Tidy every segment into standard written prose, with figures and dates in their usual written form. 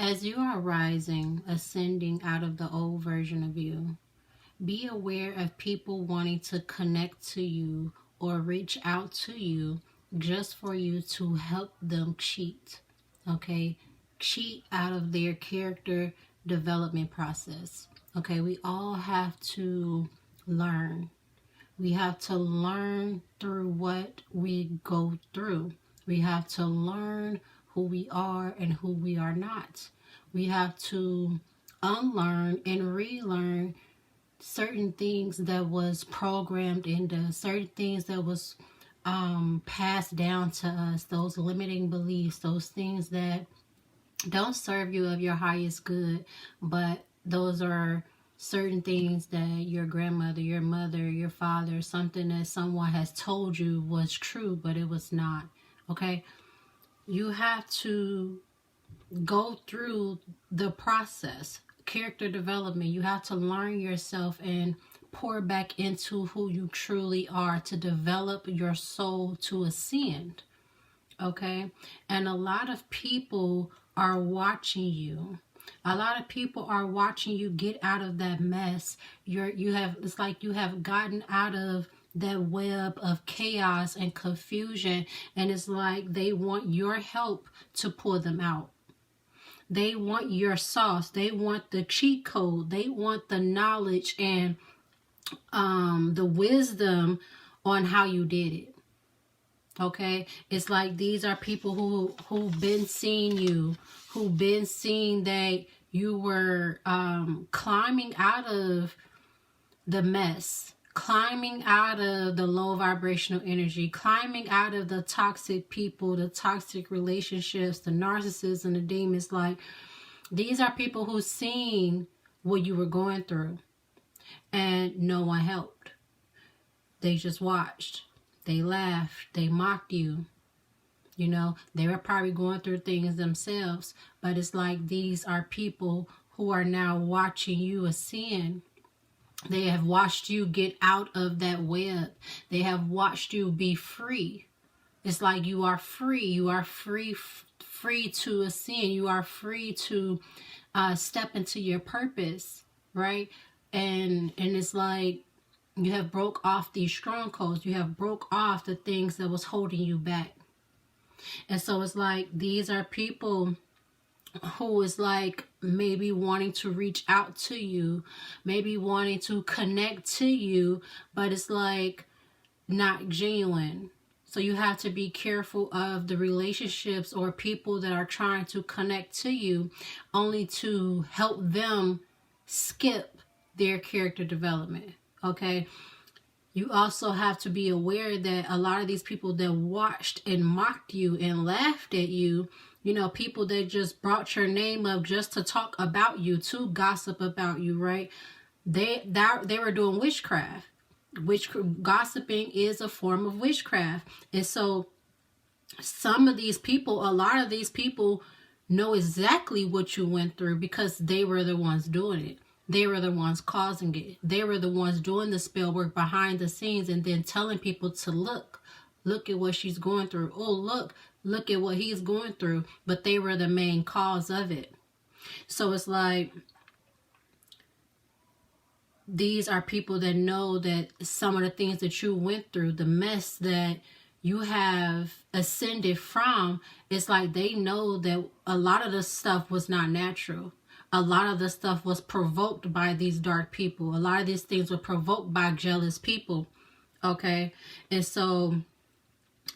As you are rising, ascending out of the old version of you, be aware of people wanting to connect to you or reach out to you just for you to help them cheat. Okay? Cheat out of their character development process. Okay? We all have to learn. We have to learn through what we go through. We have to learn who we are and who we are not. We have to unlearn and relearn certain things that was programmed into us, certain things that was passed down to us, those limiting beliefs, those things that don't serve you of your highest good, but those are certain things that your grandmother, your mother, your father, something that someone has told you was true, but it was not. Okay? You have to go through the process, character development. You have to learn yourself and pour back into who you truly are to develop your soul to ascend. Okay? And a lot of people are watching you. A lot of people are watching you get out of that mess. It's like you have gotten out of that web of chaos and confusion, and it's like they want your help to pull them out. They want your sauce. They want the cheat code. They want the knowledge and the wisdom on how you did it. Okay? It's like these are people who've been seeing you, who've been seeing that you were climbing out of the mess, climbing out of the low vibrational energy, climbing out of the toxic people, the toxic relationships, the narcissists and the demons. Like, these are people who've seen what you were going through and no one helped. They just watched. They laughed. They mocked you. You know, they were probably going through things themselves, but it's like these are people who are now watching you ascend. They have watched you get out of that web. They have watched you be free. It's like you are free. You are free to ascend. You are free to step into your purpose, right? And it's like you have broke off these strongholds. You have broke off the things that was holding you back. And so it's like these are people who is like maybe wanting to reach out to you, maybe wanting to connect to you, but it's like not genuine. So you have to be careful of the relationships or people that are trying to connect to you only to help them skip their character development. Okay? You also have to be aware that a lot of these people that watched and mocked you and laughed at you, you know, people that just brought your name up just to talk about you, to gossip about you, right? They were doing witchcraft. Gossiping is a form of witchcraft. And so some of these people, a lot of these people know exactly what you went through because they were the ones doing it. They were the ones causing it. They were the ones doing the spell work behind the scenes and then telling people to look at what she's going through. Oh, look at what he's going through. But they were the main cause of it. So it's like these are people that know that some of the things that you went through, the mess that you have ascended from, it's like they know that a lot of the stuff was not natural. A lot of the stuff was provoked by these dark people. A lot of these things were provoked by jealous people. Okay? And so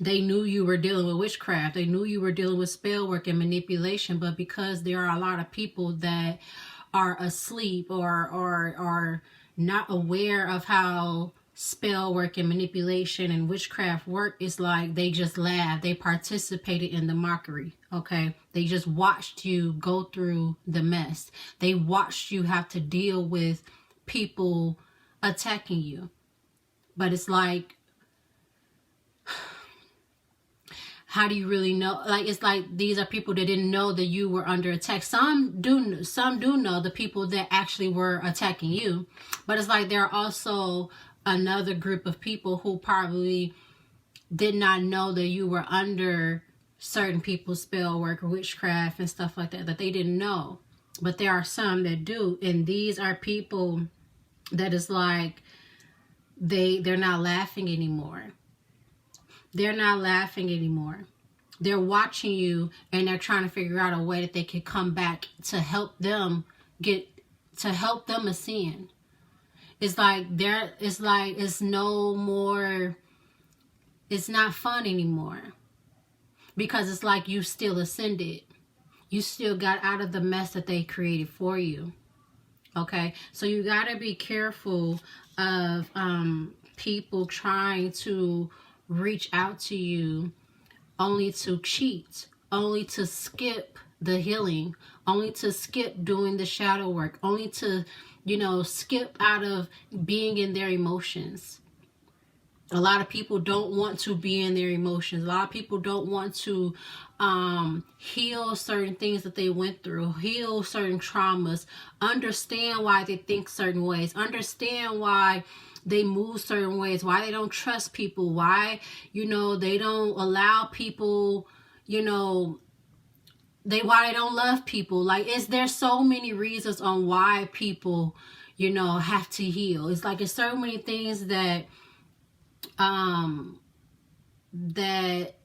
they knew you were dealing with witchcraft. They knew you were dealing with spell work and manipulation. But because there are a lot of people that are asleep or not aware of how spell work and manipulation and witchcraft work, it's like they just laughed. They participated in the mockery. Okay? They just watched you go through the mess. They watched you have to deal with people attacking you. But it's like, how do you really know? Like, it's like these are people that didn't know that you were under attack. Some do know the people that actually were attacking you. But it's like there are also another group of people who probably did not know that you were under certain people's spell work or witchcraft and stuff like that they didn't know. But there are some that do. And these are people that is like, they're not laughing anymore. They're not laughing anymore. They're watching you and they're trying to figure out a way that they can come back to help them ascend. It's like it's no more, it's not fun anymore. Because it's like you still ascended. You still got out of the mess that they created for you. Okay? So you got to be careful of people trying to reach out to you only to cheat, only to skip the healing, only to skip doing the shadow work, only to, skip out of being in their emotions. A lot of people don't want to be in their emotions. A lot of people don't want to heal certain things that they went through, heal certain traumas, understand why they think certain ways, understand why they move certain ways, why they don't trust people, why, they don't allow people, why they don't love people. Like, there's so many reasons on why people, have to heal. It's like, it's so many things that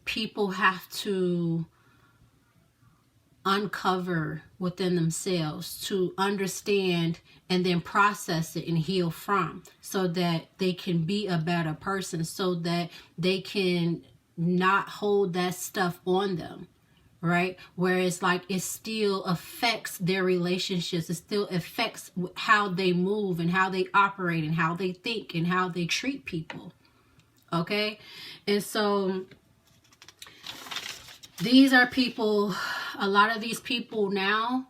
people have to uncover within themselves to understand and then process it and heal from, so that they can be a better person, so that they can not hold that stuff on them, right? Whereas like it still affects their relationships, it still affects how they move and how they operate and how they think and how they treat people. Okay? And so these are people, a lot of these people now,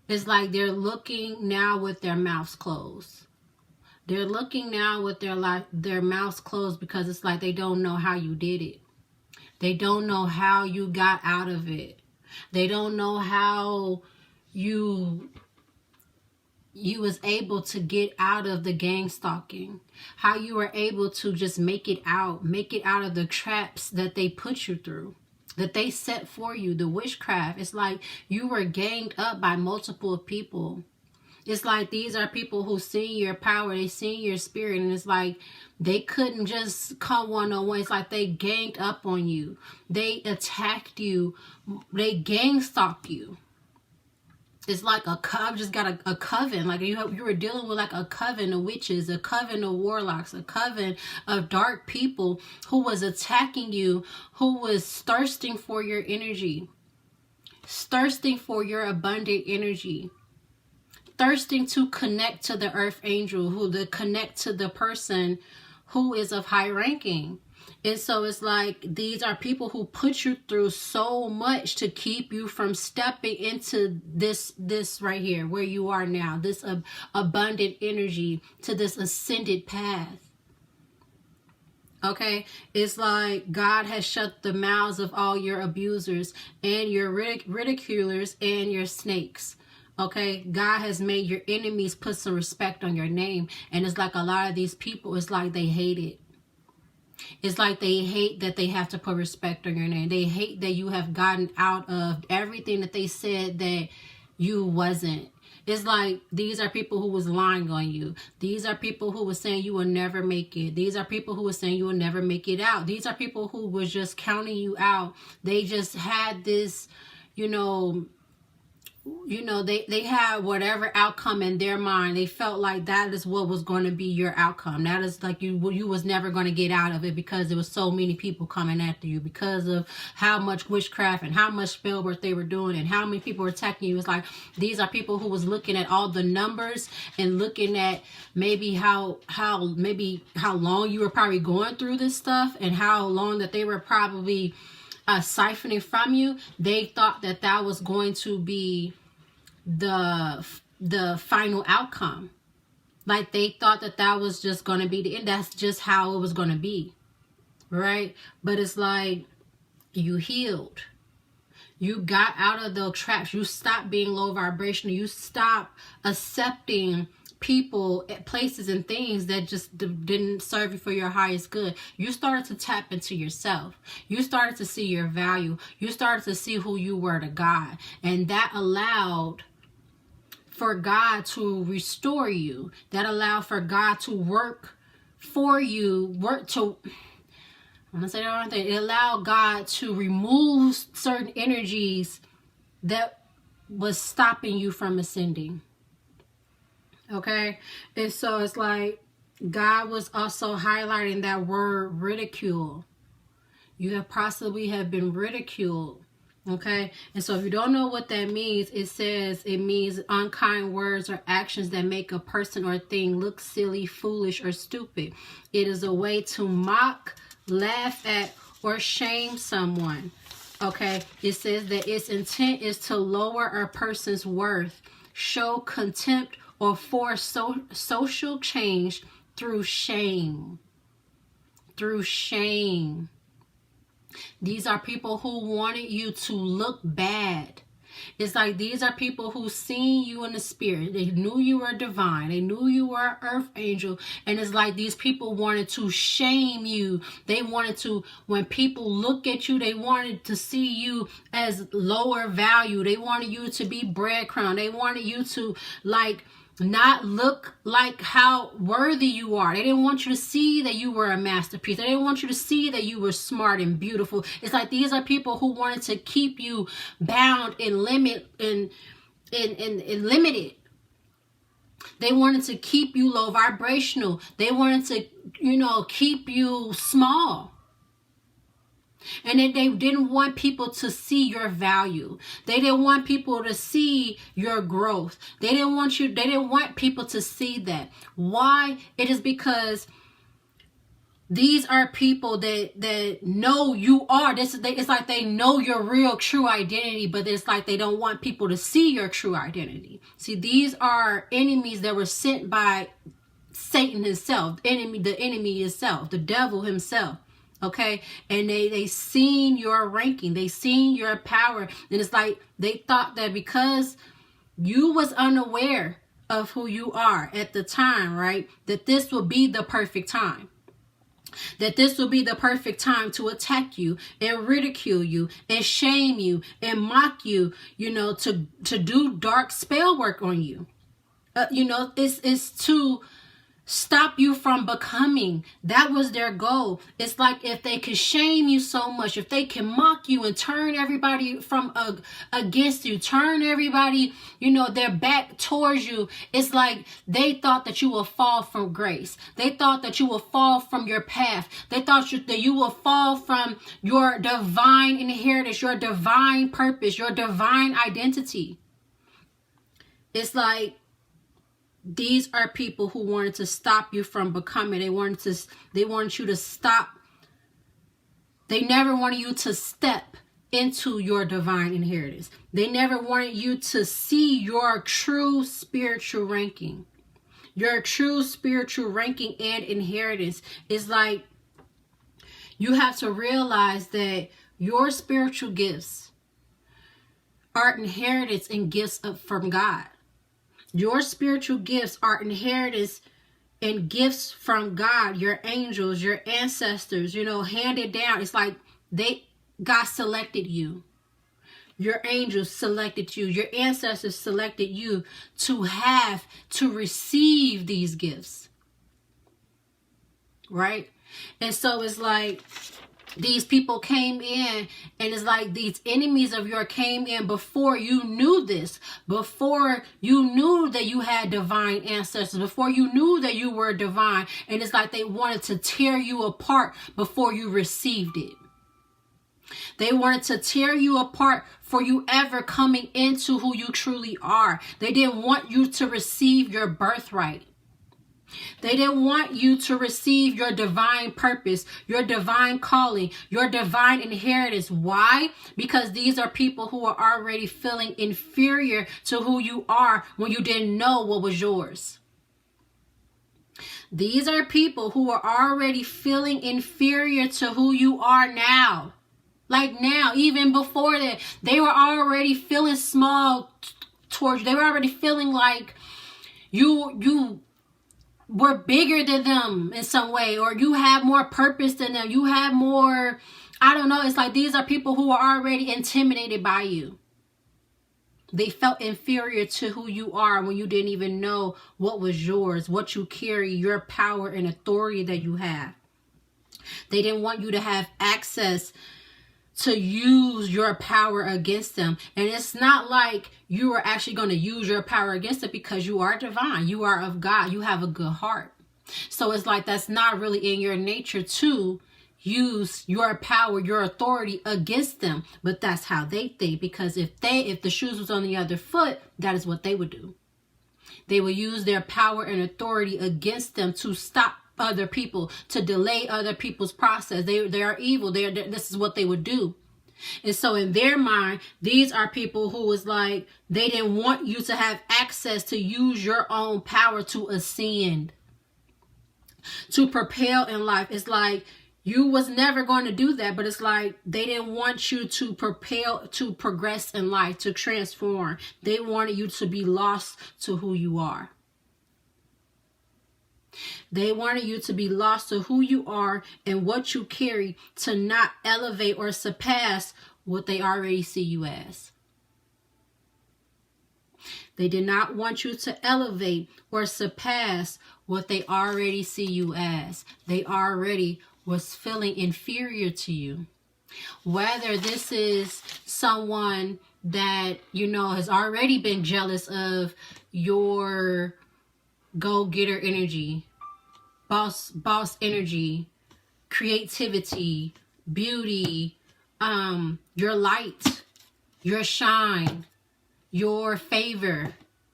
it's like they're looking now with their mouths closed. They're looking now with their mouths closed because it's like they don't know how you did it. They don't know how you got out of it. They don't know how you was able to get out of the gang stalking, how you were able to just make it out of the traps that they put you through, that they set for you, the witchcraft. It's like you were ganged up by multiple people. It's like these are people who see your power, they see your spirit, and it's like they couldn't just come one-on-one. It's like they ganged up on you. They attacked you. They gang stalked you. It's like just got a coven. Like you were dealing with like a coven of witches, a coven of warlocks, a coven of dark people who was attacking you, who was thirsting for your energy, thirsting for your abundant energy, thirsting to connect to the earth angel, to connect to the person who is of high ranking. And so it's like these are people who put you through so much to keep you from stepping into this right here, where you are now, this abundant energy, to this ascended path. Okay? It's like God has shut the mouths of all your abusers and your ridiculers and your snakes. Okay? God has made your enemies put some respect on your name. And it's like a lot of these people, it's like they hate it. It's like they hate that they have to put respect on your name. They hate that you have gotten out of everything that they said that you wasn't. It's like these are people who was lying on you. These are people who was saying you will never make it. These are people who was saying you will never make it out. These are people who was just counting you out. They just had this, they had whatever outcome in their mind. They felt like that is what was going to be your outcome. That is like you was never going to get out of it because there was so many people coming after you, because of how much witchcraft and how much spell work they were doing and how many people were attacking you. It's like these are people who was looking at all the numbers and looking at maybe how long you were probably going through this stuff and how long that they were probably siphoning from you. They thought that was going to be the final outcome. Like they thought that was just going to be the end. That's just how it was going to be, right? But it's like you healed. You got out of those traps. You stopped being low vibrational. You stopped accepting people, places, and things that just didn't serve you for your highest good. You started to tap into yourself. You started to see your value. You started to see who you were to God. And that allowed for God to restore you. That allowed for God to work for you. I'm going to say the wrong thing. It allowed God to remove certain energies that was stopping you from ascending. Okay? And so it's like God was also highlighting that word ridicule. You have possibly have been ridiculed. Okay? And so if you don't know what that means, it means unkind words or actions that make a person or thing look silly, foolish, or stupid. It is a way to mock, laugh at, or shame someone. Okay? It says that its intent is to lower a person's worth, show contempt, or force social change through shame. Through shame. These are people who wanted you to look bad. It's like these are people who seen you in the spirit. They knew you were divine. They knew you were an earth angel. And it's like these people wanted to shame you. They wanted to, when people look at you, they wanted to see you as lower value. They wanted you to be breadcrumb. They wanted you to not look like how worthy you are. They didn't want you to see that you were a masterpiece. They didn't want you to see that you were smart and beautiful. It's like these are people who wanted to keep you bound and limited. They wanted to keep you low vibrational. They wanted to, keep you small. And they didn't want people to see your value. They didn't want people to see your growth. They didn't want people to see that. Why? It is because these are people that know you are. It's like they know your real true identity, but it's like they don't want people to see your true identity. See, these are enemies that were sent by Satan himself, the enemy himself, the devil himself. Okay, and they seen your ranking, they seen your power, and it's like they thought that because you was unaware of who you are at the time, right, that this would be the perfect time. That this will be the perfect time to attack you and ridicule you and shame you and mock you, to do dark spell work on you. It's to stop you from becoming. That was their goal. It's like if they could shame you so much, if they can mock you and turn everybody from against you, turn everybody, their back towards you, it's like they thought that you will fall from grace. They thought that you will fall from your path. They thought that you will fall from your divine inheritance, your divine purpose, your divine identity. It's like these are people who wanted to stop you from becoming. They wanted you to stop. They never wanted you to step into your divine inheritance. They never wanted you to see your true spiritual ranking. Your true spiritual ranking and inheritance is like you have to realize that your spiritual gifts are inheritance and gifts from God. Your spiritual gifts are inheritance and gifts from God, your angels, your ancestors, handed down. It's like God selected you. Your angels selected you. Your ancestors selected you to receive these gifts. Right? And so it's like these people came in, and it's like these enemies of yours came in before you knew this, before you knew that you had divine ancestors, before you knew that you were divine. And it's like they wanted to tear you apart before you received it. They wanted to tear you apart for you ever coming into who you truly are. They didn't want you to receive your birthright. They didn't want you to receive your divine purpose, your divine calling, your divine inheritance. Why? Because these are people who are already feeling inferior to who you are when you didn't know what was yours. These are people who are already feeling inferior to who you are now. Like now, even before that, they were already feeling small towards you. They were already feeling like You were bigger than them in some way, or you have more purpose than them. You have more, I don't know. It's like these are people who are already intimidated by you. They felt inferior to who you are when you didn't even know what was yours, what you carry, your power and authority that you have. They didn't want you to have access to use your power against them. And it's not like you are actually going to use your power against it, because you are divine. You are of God. You have a good heart. So it's like that's not really in your nature to use your power, your authority against them. But that's how they think, because if the shoes was on the other foot, that is what they would do. They would use their power and authority against them to stop other people, to delay other people's process. They are evil. This is what they would do. And so in their mind, these are people who was like, they didn't want you to have access to use your own power to ascend, to propel in life. It's like you was never going to do that, but it's like they didn't want you to propel, to progress in life, to transform. They wanted you to be lost to who you are. They wanted you to be lost to who you are and what you carry, to not elevate or surpass what they already see you as. They did not want you to elevate or surpass what they already see you as. They already was feeling inferior to you. Whether this is someone that, you know, has already been jealous of your go-getter energy, boss energy, creativity, beauty, your light, your shine, your favor,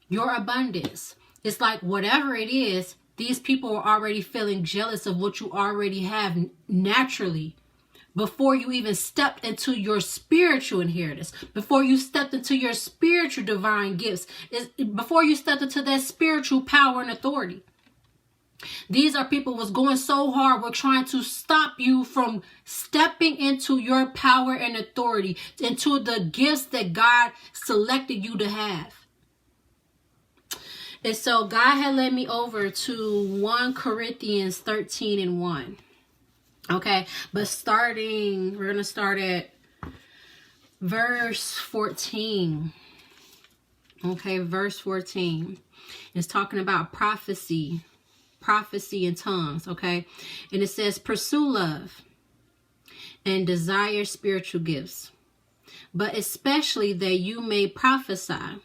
your abundance. It's like whatever it is, these people are already feeling jealous of what you already have naturally, before you even stepped into your spiritual inheritance, before you stepped into your spiritual divine gifts, before you stepped into that spiritual power and authority. These are people was going so hard with trying to stop you from stepping into your power and authority, into the gifts that God selected you to have. And so God had led me over to 1 Corinthians 13:1. Okay, but we're going to start at verse 14. Okay, verse 14 is talking about prophecy in tongues. Okay, and it says, pursue love and desire spiritual gifts, but especially that you may prophesy.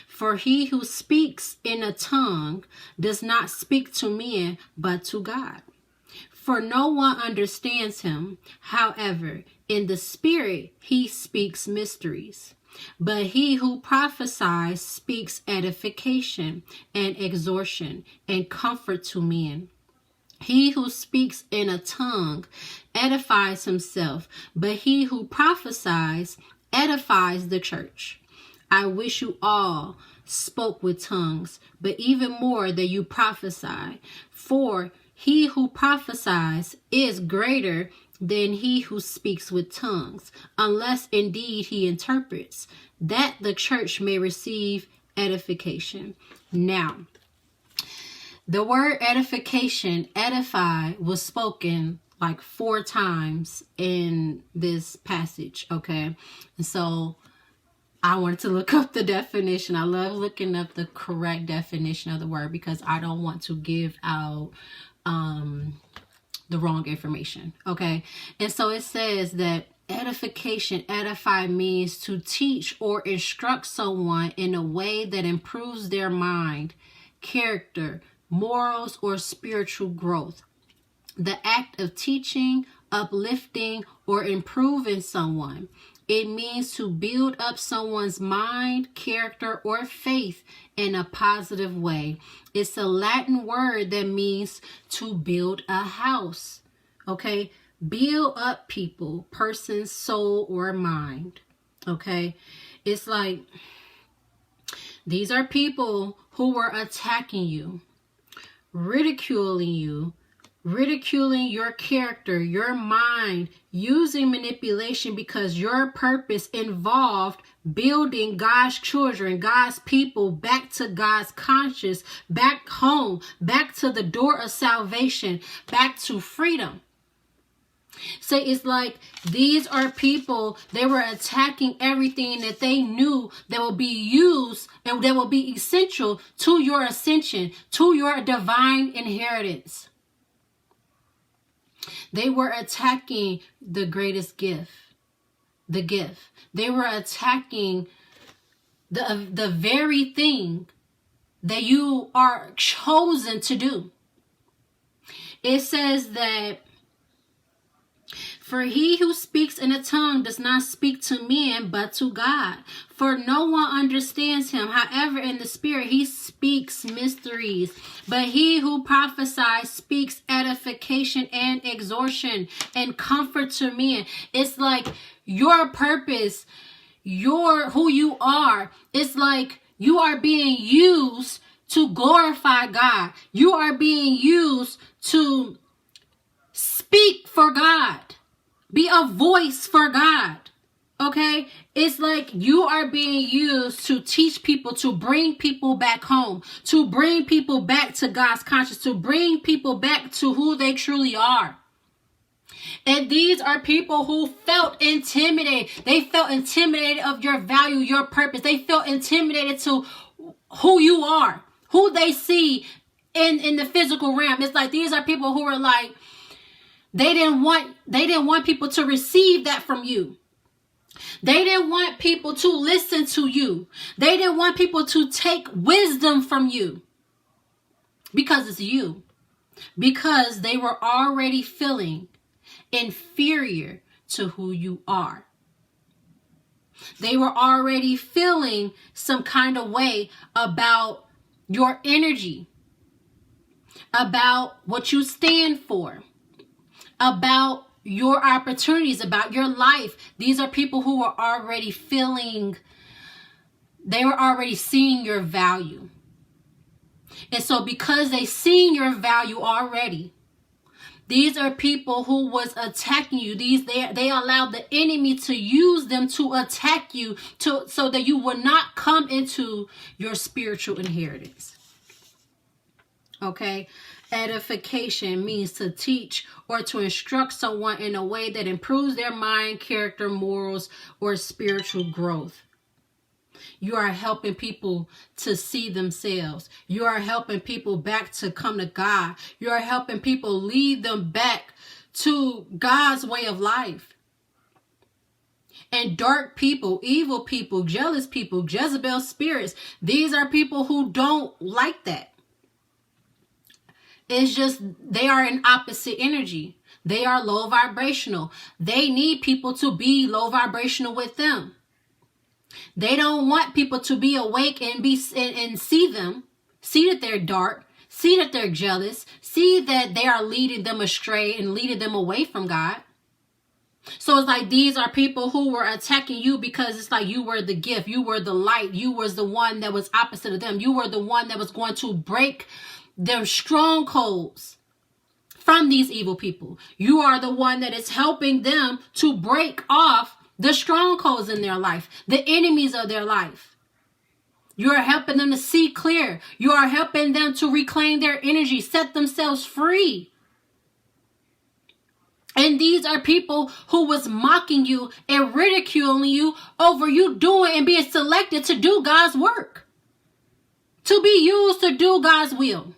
For he who speaks in a tongue does not speak to men, but to God. For no one understands him. However, in the spirit he speaks mysteries. But he who prophesies speaks edification and exhortation and comfort to men. He who speaks in a tongue edifies himself, but he who prophesies edifies the church. I wish you all spoke with tongues, but even more that you prophesy. For he who prophesies is greater than he who speaks with tongues, unless indeed he interprets, that the church may receive edification. Now, the word edification, edify, was spoken like 4 times in this passage, okay? And so I wanted to look up the definition. I love looking up the correct definition of the word, because I don't want to give out the wrong information. Okay. And so it says that edification, edify, means to teach or instruct someone in a way that improves their mind, character, morals, or spiritual growth. The act of teaching, uplifting, or improving someone. It means to build up someone's mind, character, or faith in a positive way. It's a Latin word that means to build a house. Okay? Build up people, person, soul, or mind. Okay? It's like these are people who were attacking you, ridiculing you, ridiculing your character, your mind, using manipulation because your purpose involved building God's children, God's people back to God's conscience, back home, back to the door of salvation, back to freedom. So it's like these are people, they were attacking everything that they knew that will be used and that will be essential to your ascension, to your divine inheritance. They were attacking the greatest gift, the gift. They were attacking the very thing that you are chosen to do. It says that, for he who speaks in a tongue does not speak to men, but to God. For no one understands him. However, in the spirit, he speaks mysteries. But he who prophesies speaks edification and exhortation and comfort to men. It's like your purpose, who you are. It's like you are being used to glorify God. You are being used to speak for God. Be a voice for God. Okay? It's like you are being used to teach people, to bring people back home, to bring people back to God's conscience, to bring people back to who they truly are. And these are people who felt intimidated. They felt intimidated of your value, your purpose. They felt intimidated to who you are, who they see in the physical realm. It's like these are people who are like, They didn't want people to receive that from you. They didn't want people to listen to you. They didn't want people to take wisdom from you. Because it's you. Because they were already feeling inferior to who you are. They were already feeling some kind of way about your energy, about what you stand for, about your opportunities, about your life. These are people who are already feeling, they were already seeing your value. And so because they seen your value already, these are people who was attacking you. They allowed the enemy to use them to attack you so that you will not come into your spiritual inheritance. Okay? Edification means to teach or to instruct someone in a way that improves their mind, character, morals, or spiritual growth. You are helping people to see themselves. You are helping people back to come to God. You are helping people lead them back to God's way of life. And dark people, evil people, jealous people, Jezebel spirits, these are people who don't like that. It's just they are in opposite energy. They are low vibrational. They need people to be low vibrational with them. They don't want people to be awake and see them, see that they're dark, see that they're jealous, see that they are leading them astray and leading them away from God. So it's like these are people who were attacking you because it's like you were the gift, you were the light, you was the one that was opposite of them. You were the one that was going to break their strongholds from these evil people. You are the one that is helping them to break off the strongholds in their life, the enemies of their life. You are helping them to see clear. You are helping them to reclaim their energy, set themselves free. And these are people who was mocking you and ridiculing you over you doing and being selected to do God's work, to be used to do God's will.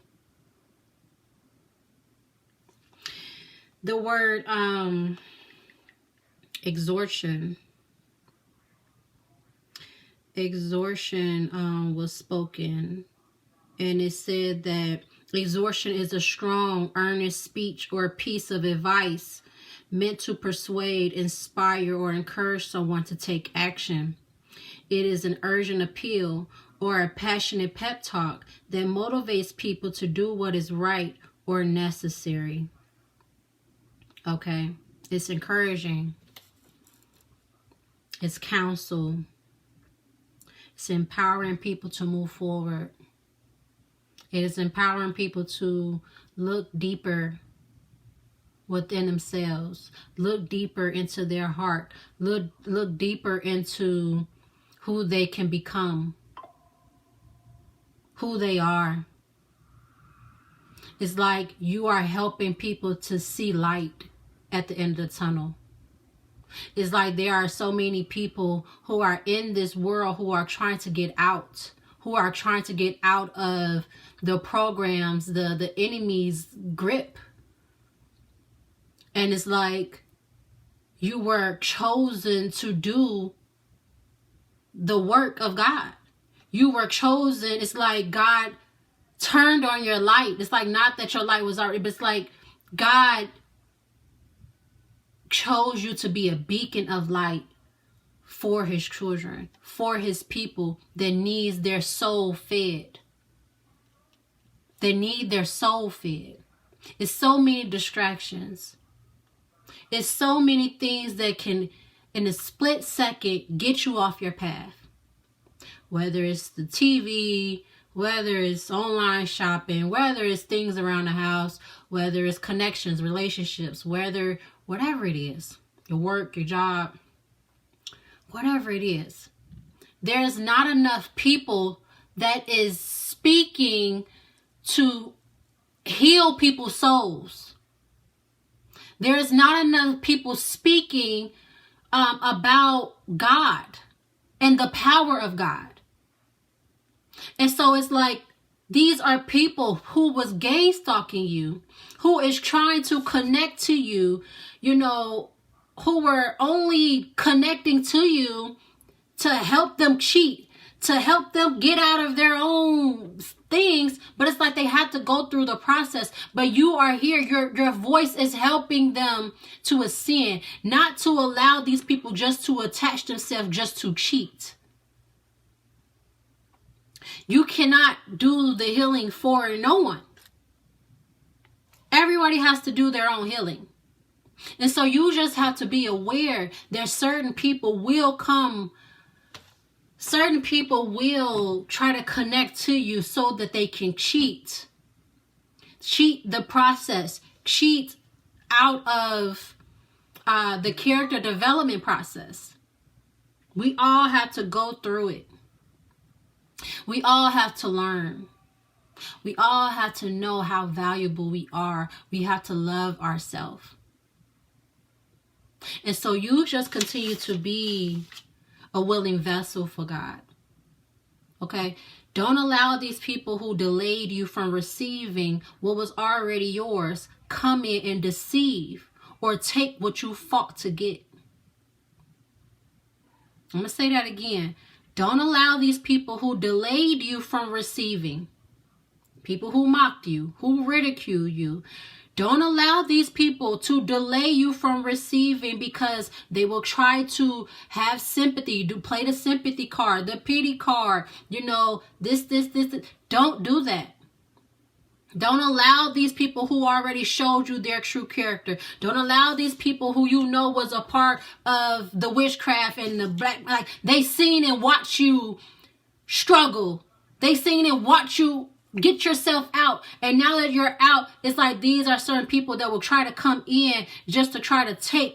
The word exhortation was spoken, and it said that exhortation is a strong, earnest speech or piece of advice meant to persuade, inspire, or encourage someone to take action. It is an urgent appeal or a passionate pep talk that motivates people to do what is right or necessary. Okay, it's encouraging. It's counsel. It's empowering people to move forward. It is empowering people to look deeper within themselves. Look deeper into their heart. Look deeper into who they can become, who they are. It's like you are helping people to see light at the end of the tunnel. It's like there are so many people who are in this world who are trying to get out, who are trying to get out of the programs, the enemy's grip. And it's like you were chosen to do the work of God. You were chosen. It's like God turned on your light. It's like not that your light was already, but it's like God chose you to be a beacon of light for his children, for his people that needs their soul fed. They need their soul fed. It's so many distractions. It's so many things that can, in a split second, get you off your path. Whether it's the TV, whether it's online shopping, whether it's things around the house, whether it's connections, relationships, whatever it is, your work, your job, whatever it is. There's not enough people that is speaking to heal people's souls. There is not enough people speaking about God and the power of God. And so it's like these are people who was gay stalking you, who is trying to connect to you, you know, who were only connecting to you to help them cheat, to help them get out of their own things. But it's like they had to go through the process. But you are here. Your voice is helping them to ascend, not to allow these people just to attach themselves just to cheat. You cannot do the healing for no one. Everybody has to do their own healing. And so you just have to be aware that certain people will come. Certain people will try to connect to you so that they can cheat. Cheat the process. Cheat out of the character development process. We all have to go through it. We all have to learn. We all have to know how valuable we are. We have to love ourselves. And so you just continue to be a willing vessel for God. Okay? Don't allow these people who delayed you from receiving what was already yours come in and deceive or take what you fought to get. I'm going to say that again. Don't allow these people who delayed you from receiving, people who mocked you, who ridiculed you, don't allow these people to delay you from receiving because they will try to have sympathy, play the sympathy card, the pity card, you know, this. Don't do that. Don't allow these people who already showed you their true character. Don't allow these people who you know was a part of the witchcraft and the black, like they seen and watch you struggle. They seen and watch you get yourself out. And now that you're out, it's like these are certain people that will try to come in just to try to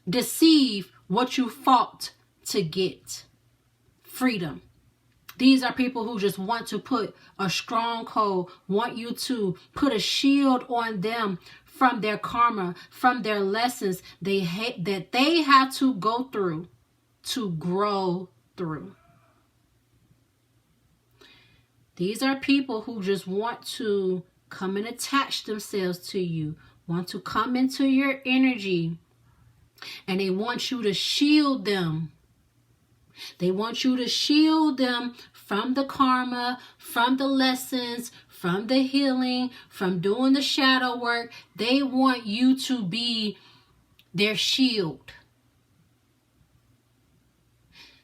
deceive what you fought to get. Freedom. These are people who just want to put a stronghold, want you to put a shield on them from their karma, from their lessons that they have to go through to grow through. These are people who just want to come and attach themselves to you, want to come into your energy, and they want you to shield them. They want you to shield them from the karma, from the lessons, from the healing, from doing the shadow work. They want you to be their shield,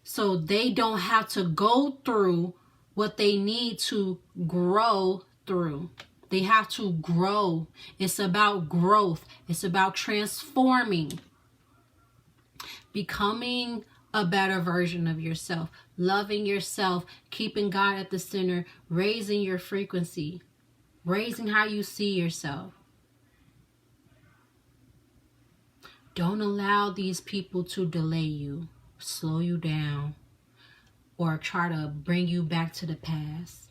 so they don't have to go through what they need to grow through. They have to grow. It's about growth. It's about transforming, becoming a better version of yourself, loving yourself, keeping God at the center, raising your frequency, raising how you see yourself. Don't allow these people to delay you, slow you down, or try to bring you back to the past.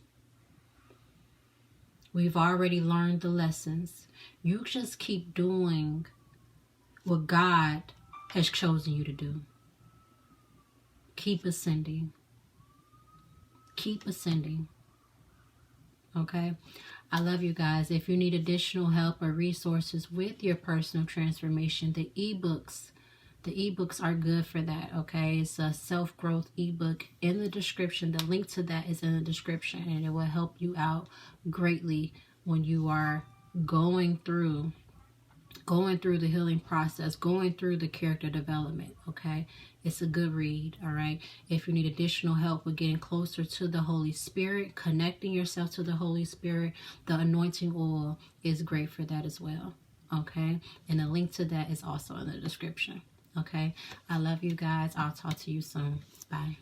We've already learned the lessons. You just keep doing what God has chosen you to do. Keep ascending. Keep ascending. Okay? I love you guys. If you need additional help or resources with your personal transformation, the ebooks are good for that. Okay? It's a self-growth ebook in the description. The link to that is in the description, and it will help you out greatly when you are going through the healing process, going through the character development. Okay, it's a good read. All right, if you need additional help with getting closer to the Holy Spirit, connecting yourself to the Holy Spirit, the anointing oil is great for that as well. Okay, and the link to that is also in the description. Okay, I love you guys. I'll talk to you soon. Bye.